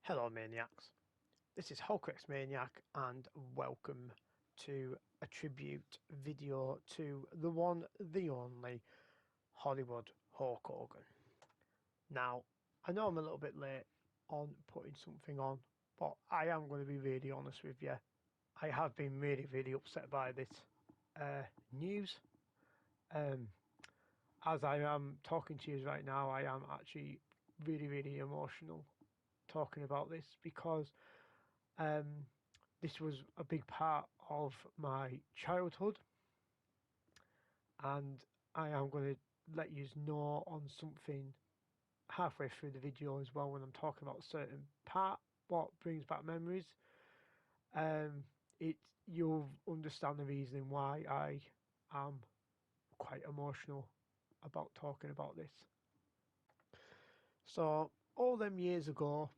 Hello Maniacs, this is Hogan Maniac and welcome to a tribute video to the one, the only Hollywood Hulk Hogan. Now, I know I'm a little bit late on putting something on, but I am going to be really honest with you. I have been really upset by this news. As I am talking to you right now, I am actually really emotional talking about this because this was a big part of my childhood, and I am going to let you know on something halfway through the video as well when I'm talking about a certain part what brings back memories. You'll understand the reason why I am quite emotional about talking about this. So all them years ago,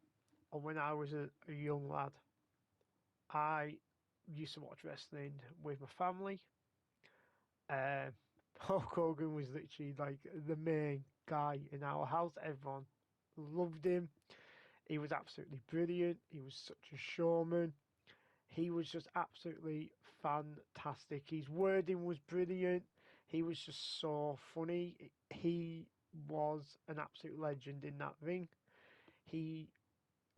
and when I was a young lad, I used to watch wrestling with my family. Hulk Hogan was literally like the main guy in our house. Everyone loved him. He was absolutely brilliant. He was such a showman. He was just absolutely fantastic. His wording was brilliant. He was just so funny. He was an absolute legend in that ring. He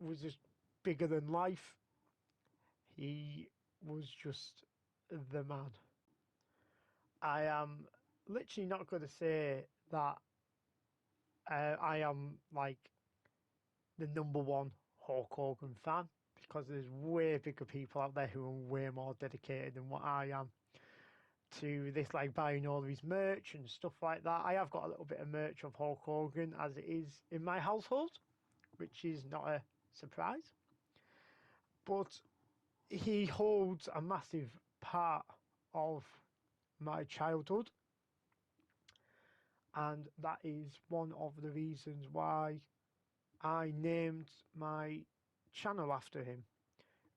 was just bigger than life. He was just the man. I am literally not going to say that I am like the number one Hulk Hogan fan, because there's way bigger people out there who are way more dedicated than what I am to this, like buying all of his merch and stuff like that. I have got a little bit of merch of Hulk Hogan as it is in my household, which is not a surprise. But he holds a massive part of my childhood, and that is one of the reasons why I named my channel after him,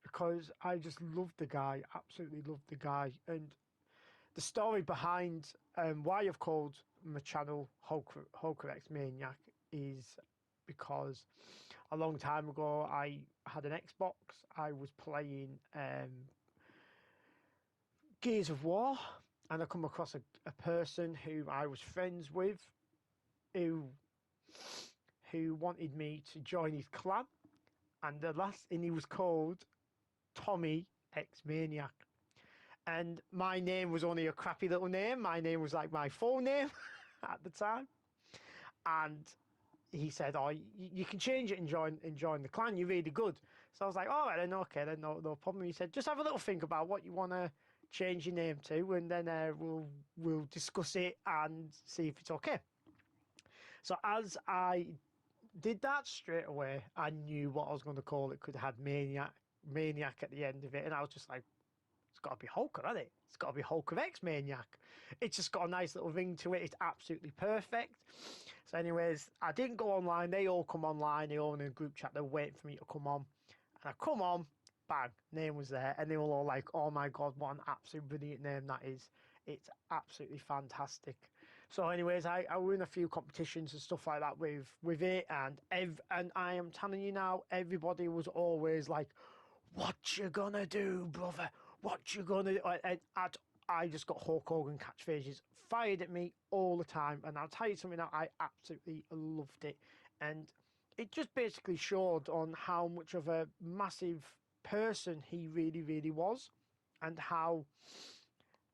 because I just loved the guy, absolutely loved the guy. And the story behind why I've called my channel Hogan X Maniac is because a long time ago I had an Xbox. I was playing Gears of War, and I come across a person who I was friends with who wanted me to join his clan, and he was called Tommy X Maniac. And my name was only a crappy little name. My name was like my full name at the time. And he said, "Oh, you can change it and join the clan. You're really good." So I was like, "All right, then, okay, then no problem." He said, "Just have a little think about what you want to change your name to, and then we'll discuss it and see if it's okay." So as I did that, straight away, I knew what I was going to call it. Could have had maniac at the end of it, and I was just like, it's got to be Hulk, hasn't it? It's got to be Hulk of X Maniac. It's just got a nice little ring to it. It's absolutely perfect. So anyways, I didn't go online. They all come online. They all in a group chat. They're waiting for me to come on. And I come on, bang, name was there. And they were all like, oh my God, what an absolute brilliant name that is. It's absolutely fantastic. So anyways, I won a few competitions and stuff like that with it. And I am telling you now, everybody was always like, what you gonna do, brother? What you gonna do? I just got Hulk Hogan catchphrases fired at me all the time, and I'll tell you something now, I absolutely loved it. And it just basically showed on how much of a massive person he really was, and how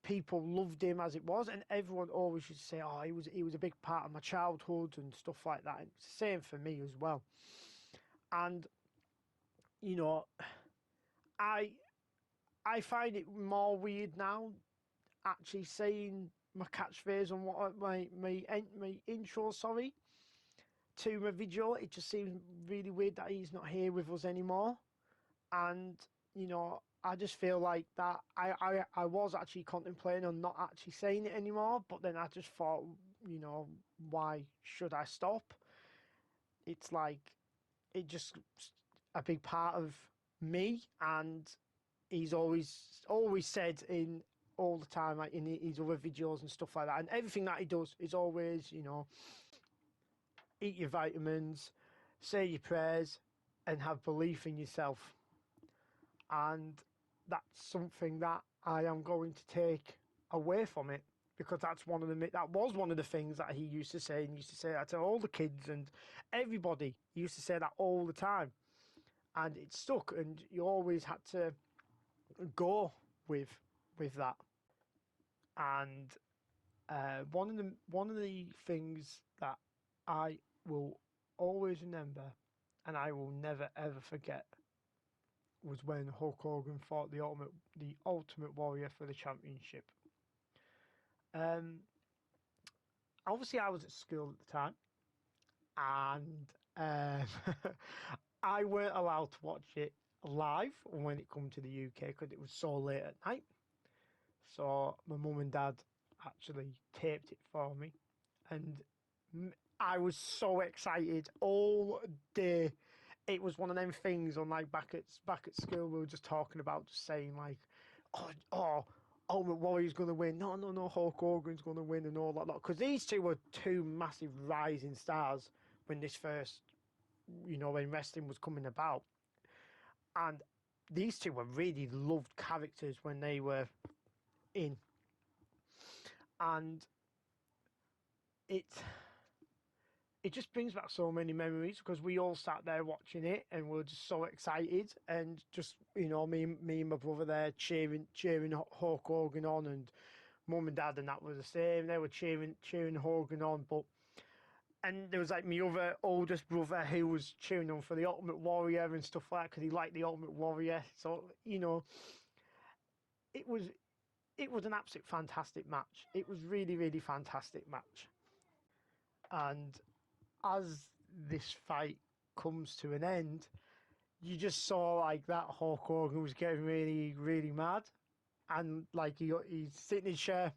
people loved him as it was. And everyone always used to say, oh, he was a big part of my childhood and stuff like that. And it's the same for me as well. And you know, I find it more weird now actually saying my catchphrase and what my intro, sorry, to my video. It just seems really weird that he's not here with us anymore. And you know, I just feel like that I was actually contemplating on not actually saying it anymore, but then I just thought, you know, why should I stop? It's like, it just a big part of me, and he's always said in all the time, like in his other videos and stuff like that, and everything that he does is always, you know, eat your vitamins, say your prayers, and have belief in yourself. And that's something that I am going to take away from it, because that was one of the things that he used to say, and used to say that to all the kids and everybody. He used to say that all the time, and it stuck. And you always had to go with that. And one of the things that I will always remember, and I will never ever forget, was when Hulk Hogan fought the Ultimate Warrior for the championship. Um, Obviously, I was at school at the time, and I weren't allowed to watch it live when it come to the UK because it was so late at night. So my mum and dad actually taped it for me, and I was so excited all day. It was one of them things on, like, back at school, we were just talking about, just saying like, oh, Ultimate Warrior's going to win. No, no, no, Hulk Hogan's going to win and all that lot. Because these two were two massive rising stars when this first, when wrestling was coming about. And these two were really loved characters when they were in. And it just brings back so many memories, because we all sat there watching it and we were just so excited, and just, me and my brother there cheering Hulk Hogan on, and mum and dad and that was the same. They were cheering Hogan on, and there was like my other oldest brother who was cheering on for the Ultimate Warrior and stuff like that, because he liked the Ultimate Warrior. So it was an absolute fantastic match. It was really, really fantastic match. And as this fight comes to an end, you just saw like that Hulk Hogan was getting really, really mad, and like he's sitting in his chair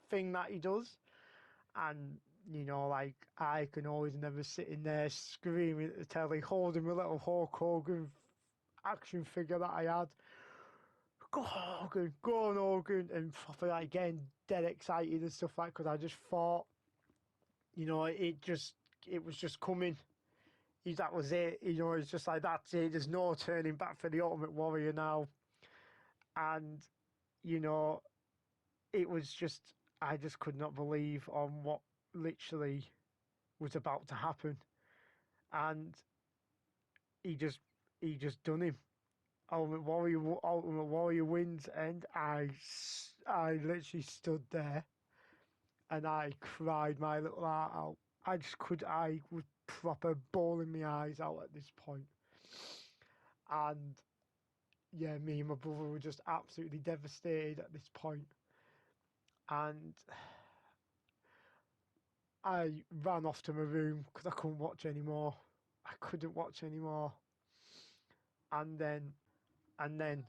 thing that he does, and like, I can always never sitting there screaming at the telly, holding my little Hulk Hogan action figure that I had. Go Hogan, go on Hogan, and proper like getting dead excited and stuff like, because I just thought, it was just coming. That was it. It's just like, that's it. There's no turning back for the Ultimate Warrior now. And it was just, I just could not believe on what literally was about to happen. And he just done him. Ultimate Warrior wins, and I literally stood there and I cried my little heart out. I was proper bawling my eyes out at this point. And yeah, me and my brother were just absolutely devastated at this point. And I ran off to my room because I couldn't watch anymore. I couldn't watch anymore. And then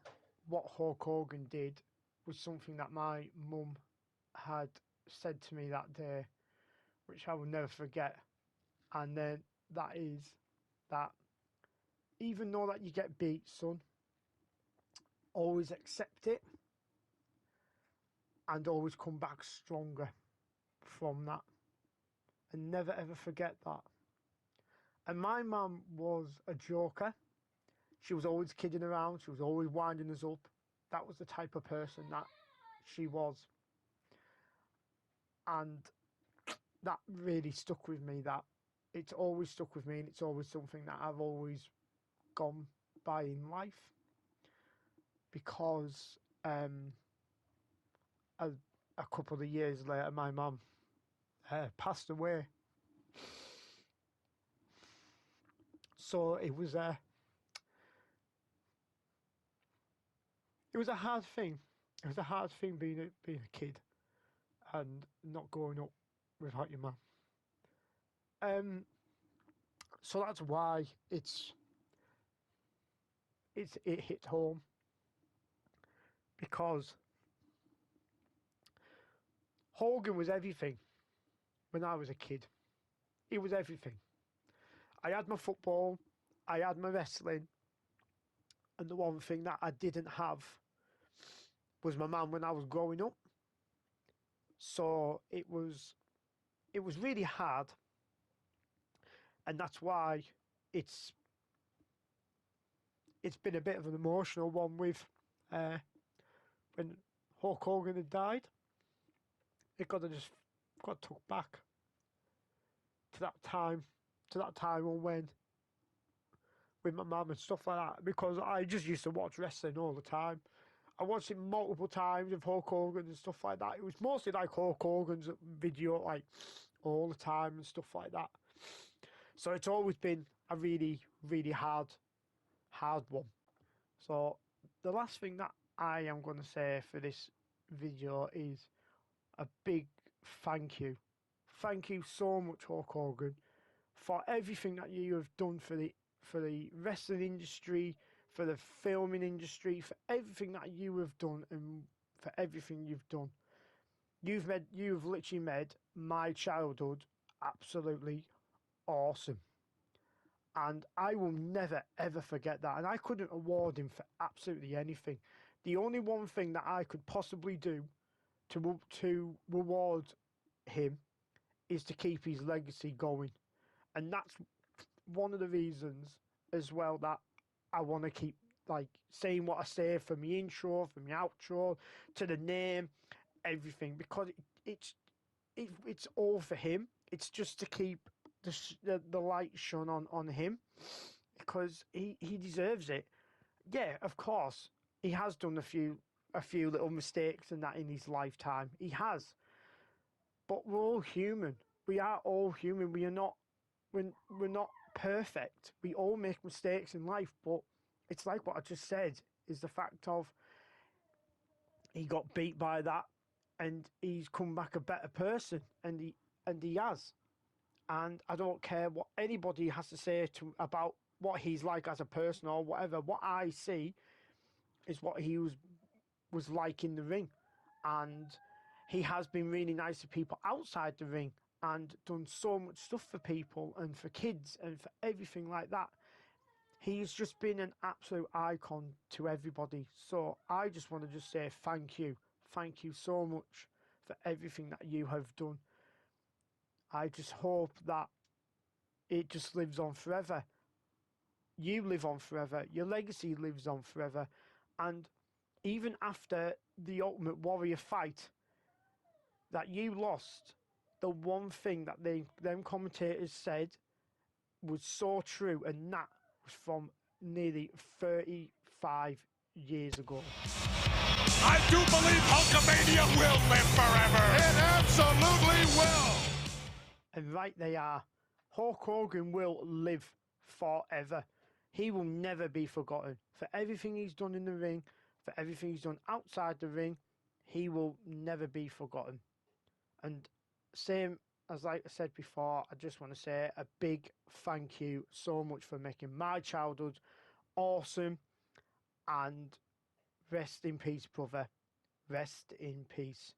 what Hulk Hogan did was something that my mum had said to me that day, which I will never forget. And then that is that, even though that you get beat, son, always accept it and always come back stronger from that, and never ever forget that. And my mum was a joker. She was always kidding around. She was always winding us up. That was the type of person that she was. And that really stuck with me. That it's always stuck with me, and it's always something that I've always gone by in life. Because a couple of years later, my mum passed away. So it was a hard thing. It was a hard thing being a kid and not growing up without your mum. So that's why it hit home, because Hogan was everything when I was a kid. He was everything. I had my football, I had my wrestling, and the one thing that I didn't have was my mum when I was growing up. So it was really hard, and that's why it's it's been a bit of an emotional one with when Hulk Hogan had died. It got took back to that time when with my mum and stuff like that, because I just used to watch wrestling all the time. I watched it multiple times with Hulk Hogan and stuff like that. It was mostly like Hulk Hogan's video, like all the time and stuff like that. So it's always been a really, really hard one. So the last thing that I am going to say for this video is a big thank you. Thank you so much, Hulk Hogan, for everything that you have done for the wrestling industry, for the filming industry, for everything that you have done, and for everything you've done. You've literally made my childhood absolutely awesome. And I will never ever forget that. And I couldn't award him for absolutely anything. The only one thing that I could possibly do to reward him is to keep his legacy going. And that's one of the reasons as well that I want to keep like saying what I say from the intro, from the outro, to the name, everything, because it's all for him. It's just to keep the light shone on him, because he deserves it. Yeah, of course, he has done a few little mistakes and that in his lifetime. He has, but we're all human. We are all human. We're not perfect. We all make mistakes in life, but it's like what I just said, is the fact of he got beat by that and he's come back a better person, and he has. And I don't care what anybody has to say about what he's like as a person or whatever. What I see is what he was like in the ring, and he has been really nice to people outside the ring and done so much stuff for people and for kids and for everything like that. He's just been an absolute icon to everybody. So I just want to just say thank you. Thank you so much for everything that you have done. I just hope that it just lives on forever. You live on forever. Your legacy lives on forever. And even after the Ultimate Warrior fight that you lost, the one thing that them commentators said was so true, and that was from nearly 35 years ago. I do believe Hulkamania will live forever. It absolutely will. And right they are. Hulk Hogan will live forever. He will never be forgotten. For everything he's done in the ring, for everything he's done outside the ring, he will never be forgotten. And same as like I said before, I just want to say a big thank you so much for making my childhood awesome. And rest in peace, brother. Rest in peace.